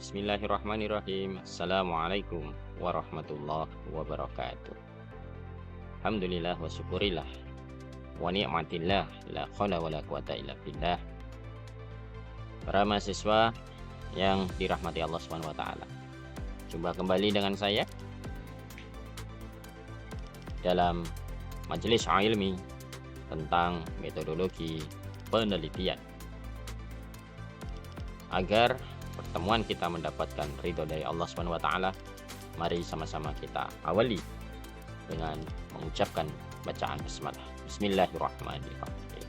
Bismillahirrahmanirrahim. Assalamualaikum warahmatullahi wabarakatuh. Alhamdulillah wa syukurillah wa ni'matillah la khala wa la quwata illa billah. Para mahasiswa yang dirahmati Allah Subhanahu wa taala. Jumpa kembali dengan saya dalam majelis ilmi tentang metodologi penelitian. Agar pertemuan kita mendapatkan ridho dari Allah Subhanahu wa taala, mari sama-sama kita awali dengan mengucapkan bacaan basmalah. Bismillahirrahmanirrahim.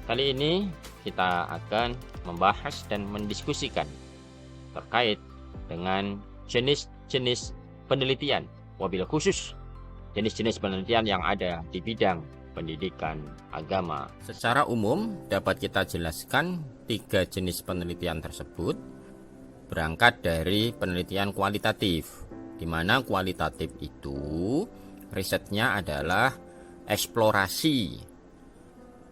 Kali ini kita akan membahas dan mendiskusikan terkait dengan jenis-jenis penelitian, wabil khusus jenis-jenis penelitian yang ada di bidang pendidikan agama. Secara umum dapat kita jelaskan 3 jenis penelitian tersebut berangkat dari penelitian kualitatif, di mana kualitatif itu risetnya adalah eksplorasi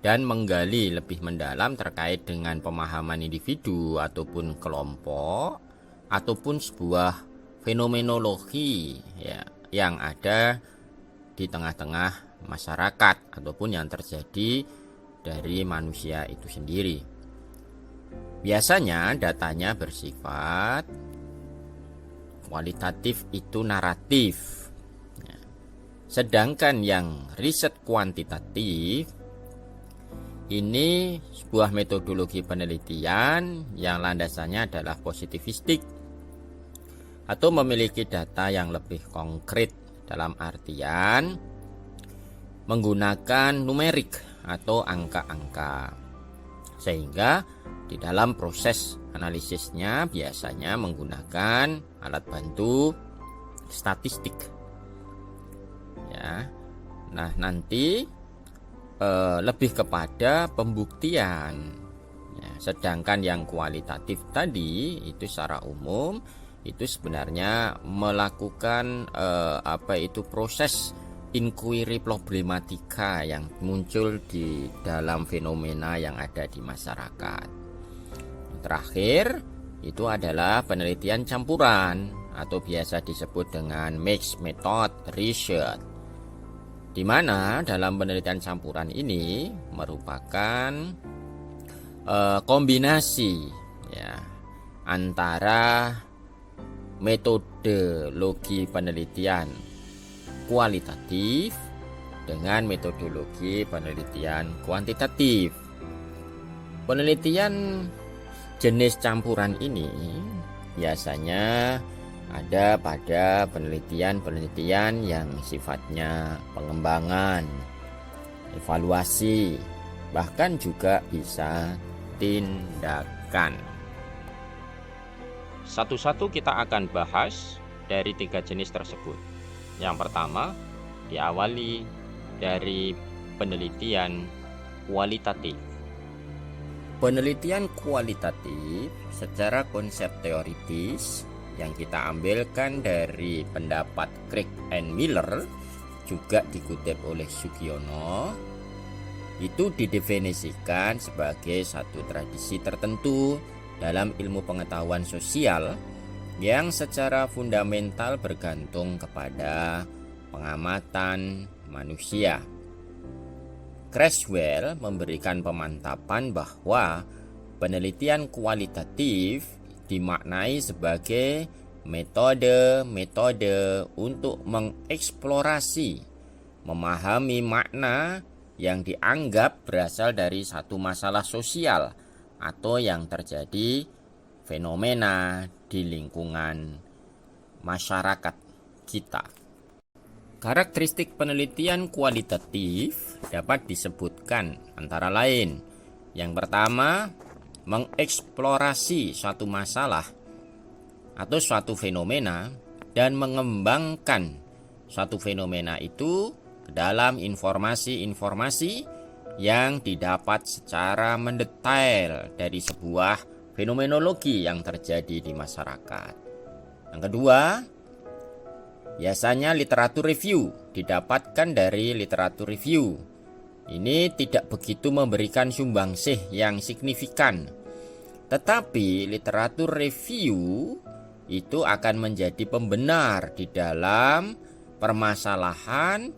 dan menggali lebih mendalam terkait dengan pemahaman individu ataupun kelompok ataupun sebuah fenomenologi yang ada di tengah-tengah masyarakat ataupun yang terjadi dari manusia itu sendiri. Biasanya datanya bersifat kualitatif itu naratif. Sedangkan yang riset kuantitatif ini sebuah metodologi penelitian yang landasannya adalah positivistik atau memiliki data yang lebih konkret dalam artian menggunakan numerik atau angka-angka, sehingga di dalam proses analisisnya biasanya menggunakan alat bantu statistik. Nah nanti lebih kepada pembuktian. Sedangkan yang kualitatif tadi itu secara umum itu sebenarnya melakukan proses inquiry problematika yang muncul di dalam fenomena yang ada di masyarakat. Terakhir itu adalah penelitian campuran atau biasa disebut dengan mixed method research, di mana dalam penelitian campuran ini merupakan kombinasi antara metodologi penelitian kualitatif dengan metodologi penelitian kuantitatif. Penelitian jenis campuran ini biasanya ada pada penelitian-penelitian yang sifatnya pengembangan, evaluasi, bahkan juga bisa tindakan. Satu-satu kita akan bahas dari 3 jenis tersebut. Yang pertama, diawali dari penelitian kualitatif. Penelitian kualitatif secara konsep teoritis yang kita ambilkan dari pendapat Craig and Miller, juga dikutip oleh Sugiono, itu didefinisikan sebagai satu tradisi tertentu dalam ilmu pengetahuan sosial yang secara fundamental bergantung kepada pengamatan manusia. Creswell memberikan pemantapan bahwa penelitian kualitatif dimaknai sebagai metode-metode untuk mengeksplorasi, memahami makna yang dianggap berasal dari satu masalah sosial atau yang terjadi fenomena di lingkungan masyarakat kita. Karakteristik penelitian kualitatif dapat disebutkan antara lain. Yang pertama, mengeksplorasi suatu masalah atau suatu fenomena dan mengembangkan suatu fenomena itu ke dalam informasi-informasi yang didapat secara mendetail dari sebuah fenomenologi yang terjadi di masyarakat. Yang kedua, biasanya literatur review didapatkan dari literatur review. Ini tidak begitu memberikan sumbangsih yang signifikan Tetapi literatur review itu akan menjadi pembenar di dalam permasalahan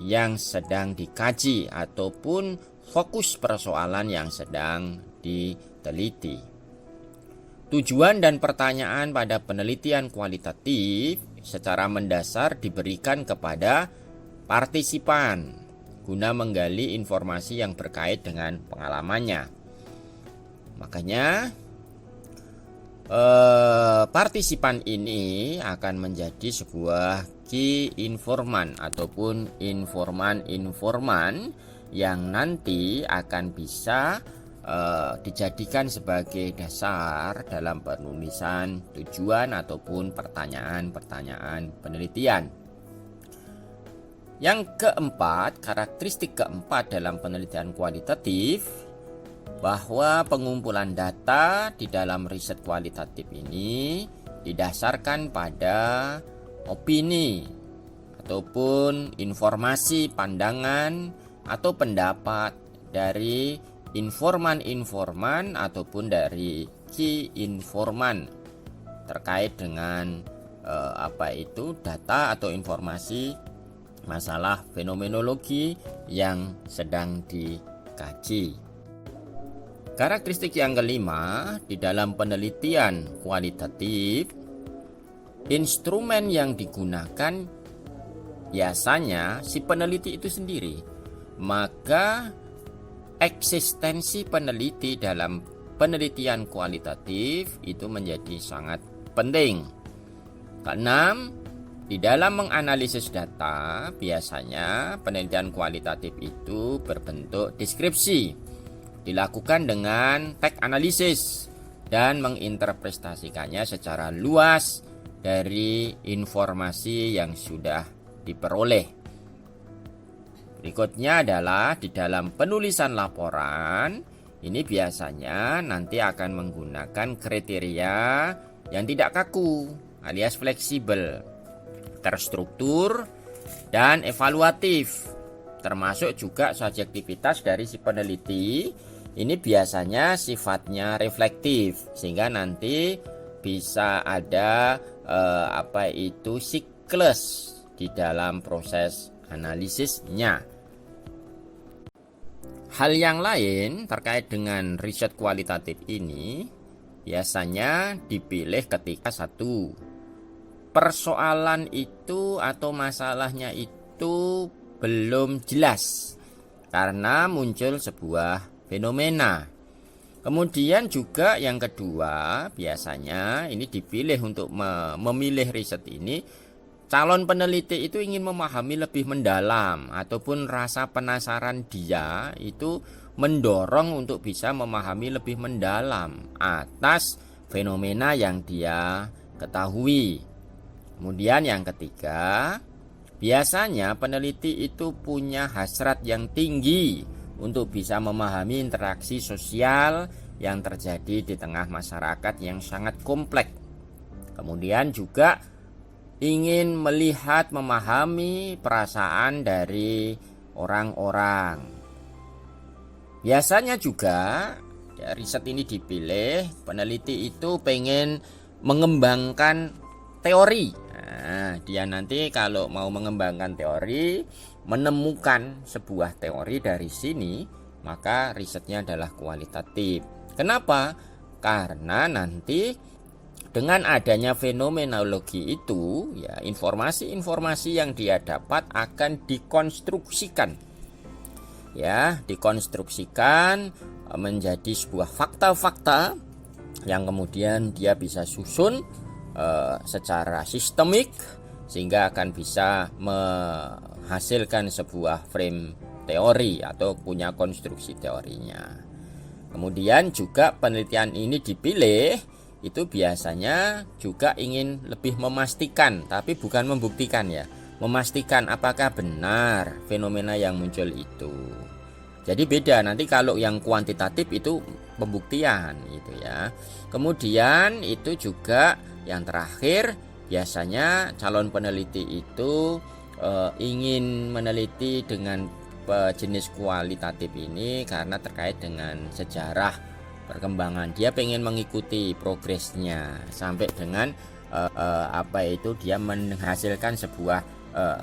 yang sedang dikaji ataupun fokus persoalan yang sedang diteliti. Tujuan dan pertanyaan pada penelitian kualitatif secara mendasar diberikan kepada partisipan guna menggali informasi yang berkait dengan pengalamannya. Makanya partisipan ini akan menjadi sebuah key informan ataupun informan-informan yang nanti akan bisa dijadikan sebagai dasar dalam penulisan tujuan ataupun pertanyaan-pertanyaan penelitian. Yang keempat, karakteristik keempat dalam penelitian kualitatif, bahwa pengumpulan data di dalam riset kualitatif ini didasarkan pada opini ataupun informasi, pandangan atau pendapat dari informan-informan ataupun dari key informan terkait dengan data atau informasi masalah fenomenologi yang sedang dikaji. Karakteristik yang kelima, di dalam penelitian kualitatif, instrumen yang digunakan biasanya si peneliti itu sendiri. Maka eksistensi peneliti dalam penelitian kualitatif itu menjadi sangat penting. Keenam, di dalam menganalisis data, biasanya penelitian kualitatif itu berbentuk deskripsi, dilakukan dengan teks analisis dan menginterpretasikannya secara luas dari informasi yang sudah diperoleh. Berikutnya adalah di dalam penulisan laporan, ini biasanya nanti akan menggunakan kriteria yang tidak kaku alias fleksibel, terstruktur dan evaluatif, termasuk juga subjektivitas dari si peneliti. Ini biasanya sifatnya reflektif, sehingga nanti bisa ada siklus di dalam proses analisisnya. Hal yang lain terkait dengan riset kualitatif ini biasanya dipilih ketika satu, persoalan itu atau masalahnya itu belum jelas karena muncul sebuah fenomena. Kemudian juga yang kedua, biasanya ini dipilih untuk memilih riset ini, calon peneliti itu ingin memahami lebih mendalam ataupun rasa penasaran dia itu mendorong untuk bisa memahami lebih mendalam atas fenomena yang dia ketahui. Kemudian yang ketiga, biasanya peneliti itu punya hasrat yang tinggi untuk bisa memahami interaksi sosial yang terjadi di tengah masyarakat yang sangat kompleks. Kemudian juga ingin melihat, memahami perasaan dari orang-orang. Biasanya juga ya, riset ini dipilih, peneliti itu pengen mengembangkan teori. Nah, dia nanti kalau mau mengembangkan teori, menemukan sebuah teori dari sini, maka risetnya adalah kualitatif. Kenapa? Karena nanti dengan adanya fenomenologi itu, ya, informasi-informasi yang dia dapat akan dikonstruksikan. Ya, dikonstruksikan menjadi sebuah fakta-fakta yang kemudian dia bisa susun secara sistemik, sehingga akan bisa menghasilkan sebuah frame teori atau punya konstruksi teorinya. Kemudian juga penelitian ini dipilih itu biasanya juga ingin lebih memastikan, tapi bukan membuktikan ya, memastikan apakah benar fenomena yang muncul itu. Jadi beda nanti kalau yang kuantitatif itu pembuktian gitu ya. Kemudian itu juga yang terakhir, biasanya calon peneliti itu ingin meneliti dengan jenis kualitatif ini karena terkait dengan sejarah perkembangan. Dia pengen mengikuti progresnya sampai dengan dia menghasilkan sebuah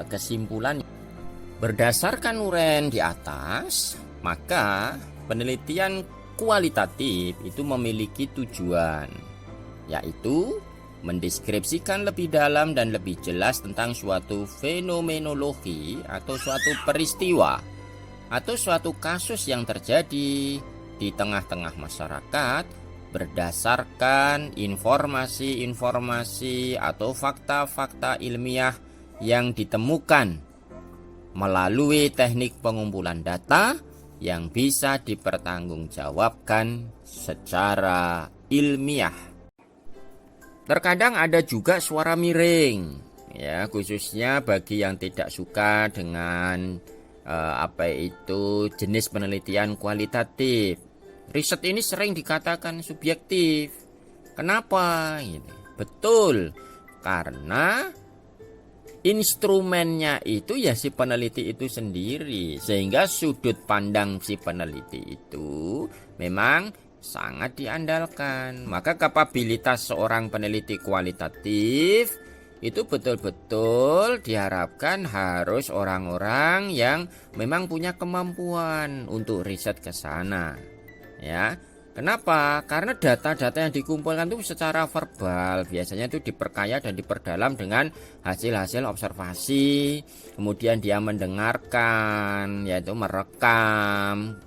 kesimpulan. Berdasarkan uraian di atas, maka penelitian kualitatif itu memiliki tujuan, yaitu mendeskripsikan lebih dalam dan lebih jelas tentang suatu fenomenologi atau suatu peristiwa atau suatu kasus yang terjadi di tengah-tengah masyarakat berdasarkan informasi-informasi atau fakta-fakta ilmiah yang ditemukan melalui teknik pengumpulan data yang bisa dipertanggungjawabkan secara ilmiah. Terkadang ada juga suara miring, ya, khususnya bagi yang tidak suka dengan jenis penelitian kualitatif. Riset ini sering dikatakan subjektif. Kenapa? Betul, karena instrumennya itu ya si peneliti itu sendiri, sehingga sudut pandang si peneliti itu memang sangat diandalkan. Maka kapabilitas seorang peneliti kualitatif itu betul-betul diharapkan harus orang-orang yang memang punya kemampuan untuk riset ke sana. Ya. Kenapa? Karena data-data yang dikumpulkan itu secara verbal biasanya itu diperkaya dan diperdalam dengan hasil-hasil observasi. Kemudian dia mendengarkan, yaitu merekam,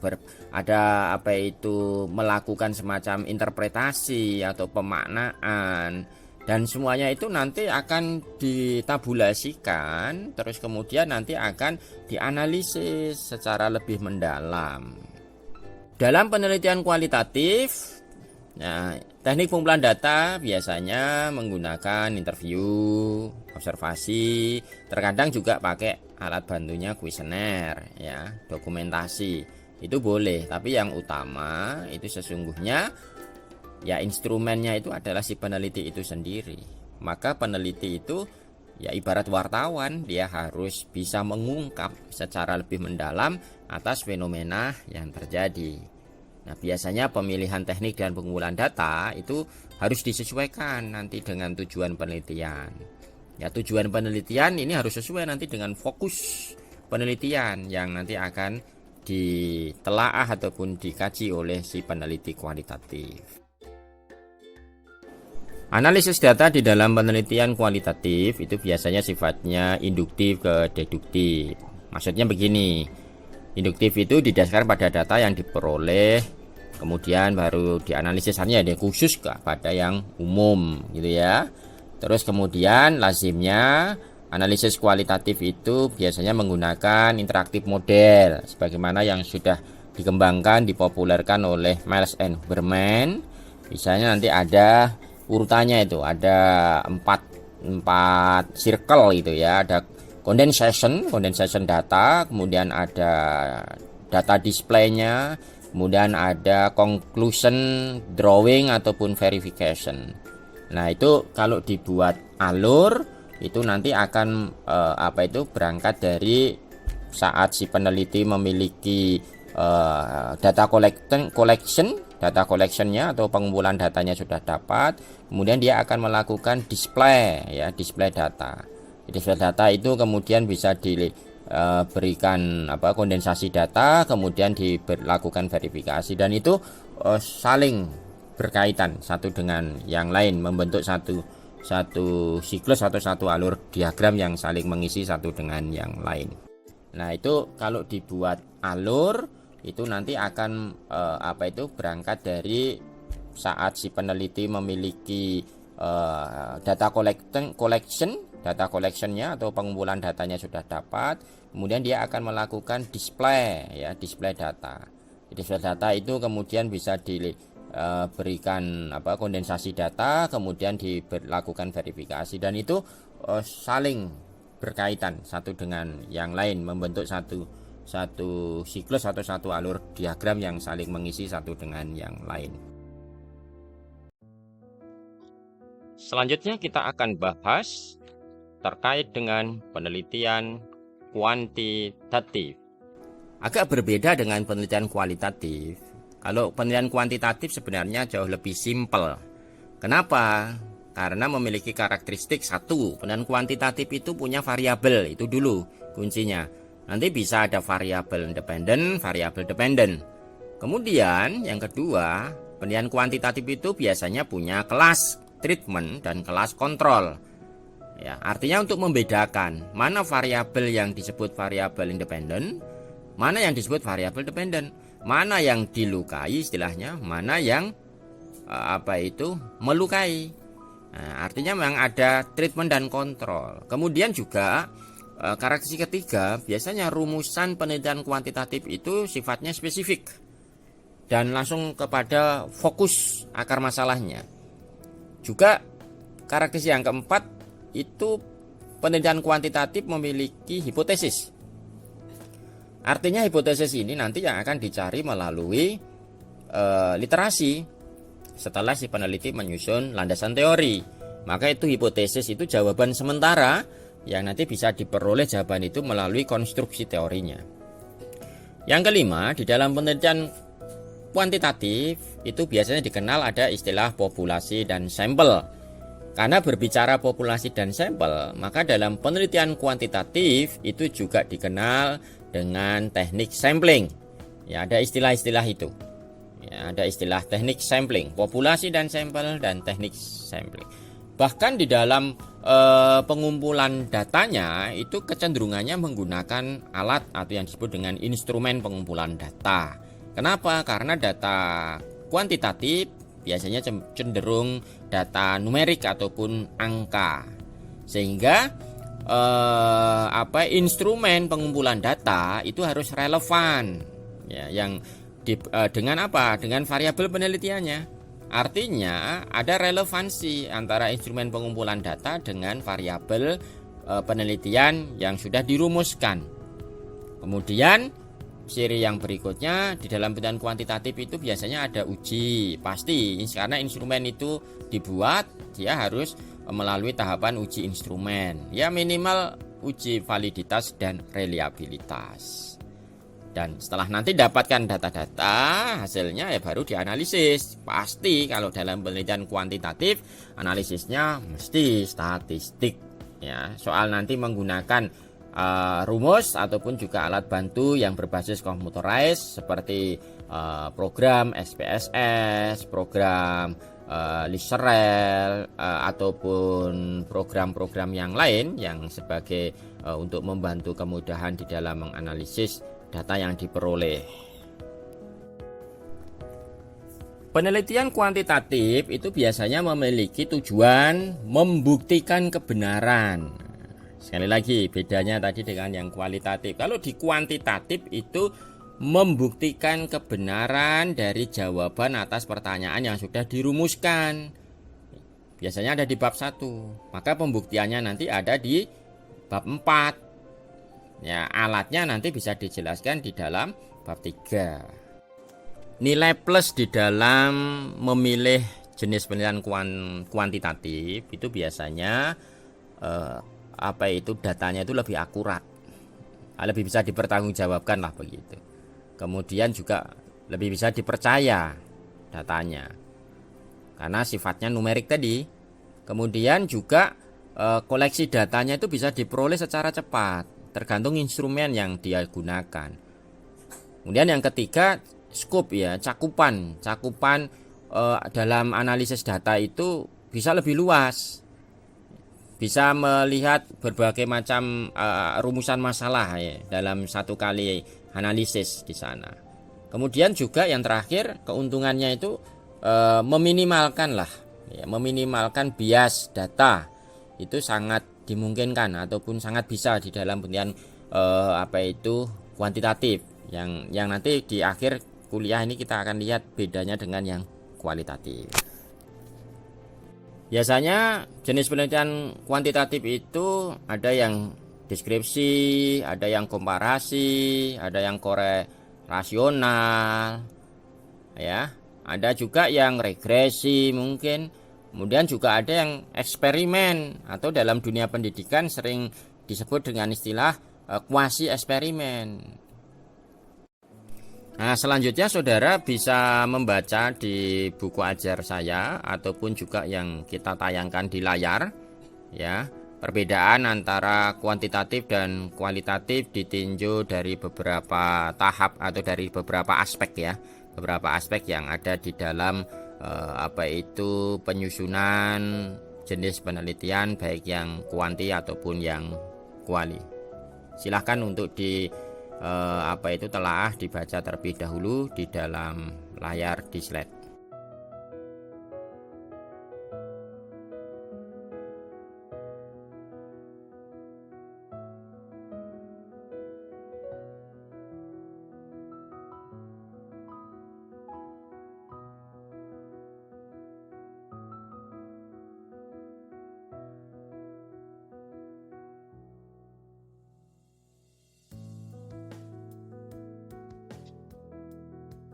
melakukan semacam interpretasi atau pemaknaan. Dan semuanya itu nanti akan ditabulasikan, terus kemudian nanti akan dianalisis secara lebih mendalam. Dalam penelitian kualitatif, teknik pengumpulan data biasanya menggunakan interview, observasi, terkadang juga pakai alat bantunya kuesioner, ya, dokumentasi. Itu boleh, tapi yang utama itu sesungguhnya ya instrumennya itu adalah si peneliti itu sendiri. Maka peneliti itu ya ibarat wartawan, dia harus bisa mengungkap secara lebih mendalam atas fenomena yang terjadi. Nah, biasanya pemilihan teknik dan pengumpulan data itu harus disesuaikan nanti dengan tujuan penelitian. Ya, tujuan penelitian ini harus sesuai nanti dengan fokus penelitian yang nanti akan ditelaah ataupun dikaji oleh si peneliti kualitatif. Analisis data di dalam penelitian kualitatif itu biasanya sifatnya induktif ke deduktif. Maksudnya begini, induktif itu didasarkan pada data yang diperoleh, kemudian baru dianalisis, hanya ada khusus pada yang umum gitu ya. Terus kemudian lazimnya analisis kualitatif itu biasanya menggunakan interaktif model sebagaimana yang sudah dikembangkan, dipopulerkan oleh Miles and Berman. Misalnya nanti ada urutannya, itu ada empat circle itu ya, ada condensation data, kemudian ada data displaynya, kemudian ada conclusion drawing ataupun verification. Nah, itu kalau dibuat alur itu nanti akan berangkat dari saat si peneliti memiliki data collectionnya atau pengumpulan datanya sudah dapat, kemudian dia akan melakukan display data. Display data itu kemudian bisa diberikan kondensasi data, kemudian dilakukan verifikasi, dan itu saling berkaitan satu dengan yang lain, membentuk satu siklus atau satu alur diagram yang saling mengisi satu dengan yang lain. Nah, itu kalau dibuat alur itu nanti akan berangkat dari saat si peneliti memiliki data collectionnya atau pengumpulan datanya sudah dapat, kemudian dia akan melakukan display data. Display data itu kemudian bisa diberikan kondensasi data, kemudian dilakukan verifikasi, dan itu saling berkaitan satu dengan yang lain, membentuk satu siklus atau satu alur diagram yang saling mengisi satu dengan yang lain. Selanjutnya kita akan bahas terkait dengan penelitian kuantitatif. Agak berbeda dengan penelitian kualitatif. Kalau penelitian kuantitatif sebenarnya jauh lebih simpel. Kenapa? Karena memiliki karakteristik satu, penelitian kuantitatif itu punya variabel, itu dulu kuncinya. Nanti bisa ada variabel independen, variabel dependen. Kemudian yang kedua, penelitian kuantitatif itu biasanya punya kelas treatment dan kelas kontrol. Ya, artinya untuk membedakan mana variabel yang disebut variabel independen, mana yang disebut variabel dependen, mana yang dilukai istilahnya, mana yang melukai. Nah, artinya memang ada treatment dan kontrol. Kemudian juga karakteristik ketiga, biasanya rumusan penelitian kuantitatif itu sifatnya spesifik dan langsung kepada fokus akar masalahnya. Juga karakteristik yang keempat itu penelitian kuantitatif memiliki hipotesis. Artinya hipotesis ini nanti yang akan dicari melalui literasi setelah si peneliti menyusun landasan teori. Maka itu hipotesis itu jawaban sementara yang nanti bisa diperoleh jawaban itu melalui konstruksi teorinya. Yang kelima, di dalam penelitian kuantitatif itu biasanya dikenal ada istilah populasi dan sampel. Karena berbicara populasi dan sampel, maka dalam penelitian kuantitatif itu juga dikenal dengan teknik sampling. Ya, ada istilah-istilah itu. Ya, ada istilah teknik sampling, populasi dan sampel, dan teknik sampling. Bahkan di dalam pengumpulan datanya itu kecenderungannya menggunakan alat atau yang disebut dengan instrumen pengumpulan data. Kenapa? Karena data kuantitatif biasanya cenderung data numerik ataupun angka, sehingga instrumen pengumpulan data itu harus relevan, ya, dengan apa? Dengan variabel penelitiannya. Artinya ada relevansi antara instrumen pengumpulan data dengan variabel penelitian yang sudah dirumuskan. Kemudian seri yang berikutnya di dalam penelitian kuantitatif itu biasanya ada uji pasti, karena instrumen itu dibuat dia harus melalui tahapan uji instrumen, ya minimal uji validitas dan reliabilitas. Dan setelah nanti dapatkan data-data hasilnya ya baru dianalisis. Pasti kalau dalam penelitian kuantitatif analisisnya mesti statistik, ya, soal nanti menggunakan rumus ataupun juga alat bantu yang berbasis computerized seperti program SPSS, program Liserel, ataupun program-program yang lain yang sebagai untuk membantu kemudahan di dalam menganalisis data yang diperoleh. Penelitian kuantitatif itu biasanya memiliki tujuan membuktikan kebenaran. Sekali lagi bedanya tadi dengan yang kualitatif. Kalau di kuantitatif itu membuktikan kebenaran dari jawaban atas pertanyaan yang sudah dirumuskan. Biasanya ada di bab 1. Maka pembuktiannya nanti ada di bab 4. Ya, alatnya nanti bisa dijelaskan di dalam bab 3. Nilai plus di dalam memilih jenis penelitian kuantitatif itu biasanya datanya itu lebih akurat, lebih bisa dipertanggungjawabkan lah begitu. Kemudian juga lebih bisa dipercaya datanya karena sifatnya numerik tadi. Kemudian juga koleksi datanya itu bisa diperoleh secara cepat tergantung instrumen yang dia gunakan. Kemudian yang ketiga, scope, ya, cakupan dalam analisis data itu bisa lebih luas. Bisa melihat berbagai macam rumusan masalah, ya, dalam satu kali analisis di sana. Kemudian juga yang terakhir, keuntungannya itu meminimalkan bias data. Itu sangat dimungkinkan ataupun sangat bisa di dalam penelitian kuantitatif yang nanti di akhir kuliah ini kita akan lihat bedanya dengan yang kualitatif. Biasanya jenis penelitian kuantitatif itu ada yang deskripsi, ada yang komparasi, ada yang korelasional, ya, ada juga yang regresi mungkin. Kemudian juga ada yang eksperimen atau dalam dunia pendidikan sering disebut dengan istilah kuasi eksperimen. Nah, selanjutnya saudara bisa membaca di buku ajar saya ataupun juga yang kita tayangkan di layar, ya. Perbedaan antara kuantitatif dan kualitatif ditinjau dari beberapa tahap atau dari beberapa aspek, ya. Beberapa aspek yang ada di dalam penyusunan jenis penelitian baik yang kuanti ataupun yang kuali. Silahkan untuk telaah dibaca terlebih dahulu di dalam layar di slide.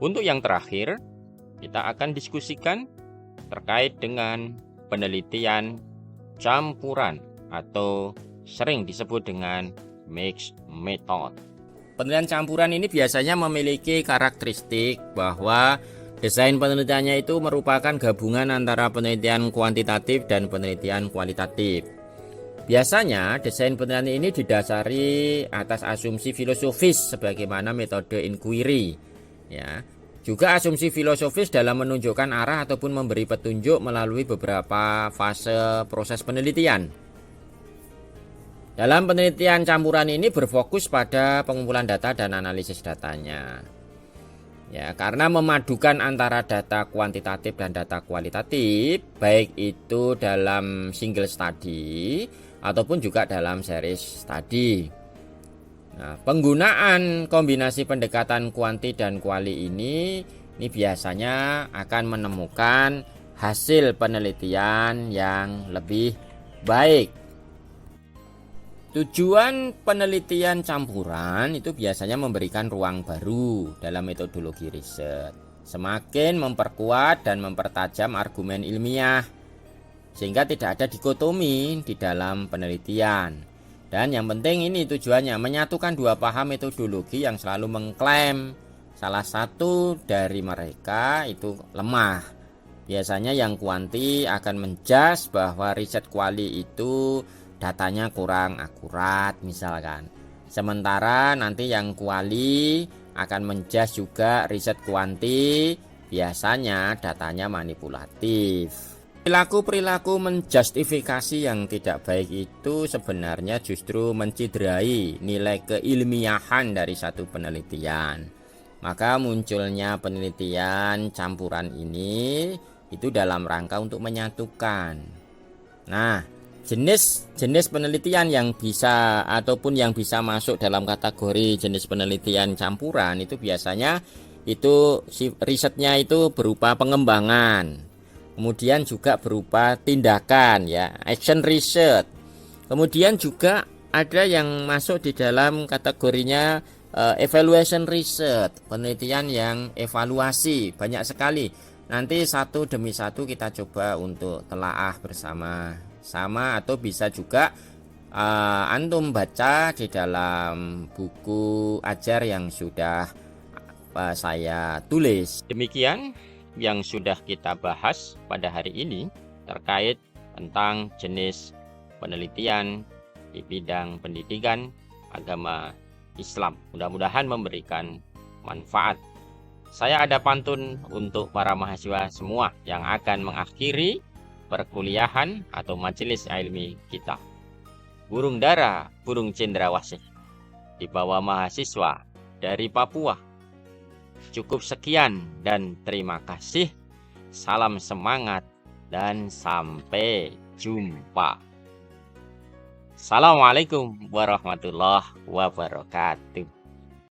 Untuk yang terakhir, kita akan diskusikan terkait dengan penelitian campuran atau sering disebut dengan mixed method. Penelitian campuran ini biasanya memiliki karakteristik bahwa desain penelitiannya itu merupakan gabungan antara penelitian kuantitatif dan penelitian kualitatif. Biasanya desain penelitian ini didasari atas asumsi filosofis sebagaimana metode inquiry, ya. Juga asumsi filosofis dalam menunjukkan arah ataupun memberi petunjuk melalui beberapa fase proses penelitian. Dalam penelitian campuran ini berfokus pada pengumpulan data dan analisis datanya. Ya, karena memadukan antara data kuantitatif dan data kualitatif, baik itu dalam single study ataupun juga dalam series study. Nah, penggunaan kombinasi pendekatan kuanti dan kuali ini biasanya akan menemukan hasil penelitian yang lebih baik. Tujuan penelitian campuran itu biasanya memberikan ruang baru dalam metodologi riset, semakin memperkuat dan mempertajam argumen ilmiah, sehingga tidak ada dikotomi di dalam penelitian. Dan yang penting ini tujuannya menyatukan dua paham metodologi yang selalu mengklaim salah satu dari mereka itu lemah. Biasanya yang kuanti akan menjudge bahwa riset kuali itu datanya kurang akurat misalkan. Sementara nanti yang kuali akan menjudge juga riset kuanti biasanya datanya manipulatif. Perilaku menjustifikasi yang tidak baik itu sebenarnya justru menciderai nilai keilmiahan dari satu penelitian. Maka munculnya penelitian campuran ini itu dalam rangka untuk menyatukan. Nah, jenis penelitian yang bisa ataupun yang bisa masuk dalam kategori jenis penelitian campuran itu biasanya itu risetnya itu berupa pengembangan. Kemudian juga berupa tindakan, ya, action research. Kemudian juga ada yang masuk di dalam kategorinya evaluation research, penelitian yang evaluasi, banyak sekali. Nanti satu demi satu kita coba untuk telaah bersama-sama, atau bisa juga antum baca di dalam buku ajar yang sudah saya tulis. Demikian yang sudah kita bahas pada hari ini terkait tentang jenis penelitian di bidang pendidikan agama Islam. Mudah-mudahan memberikan manfaat. Saya ada pantun untuk para mahasiswa semua yang akan mengakhiri perkuliahan atau majelis ilmi kita. Burung dara, burung cendrawasih, dibawa mahasiswa dari Papua. Cukup sekian dan terima kasih. Salam semangat dan sampai jumpa. Assalamualaikum warahmatullahi wabarakatuh.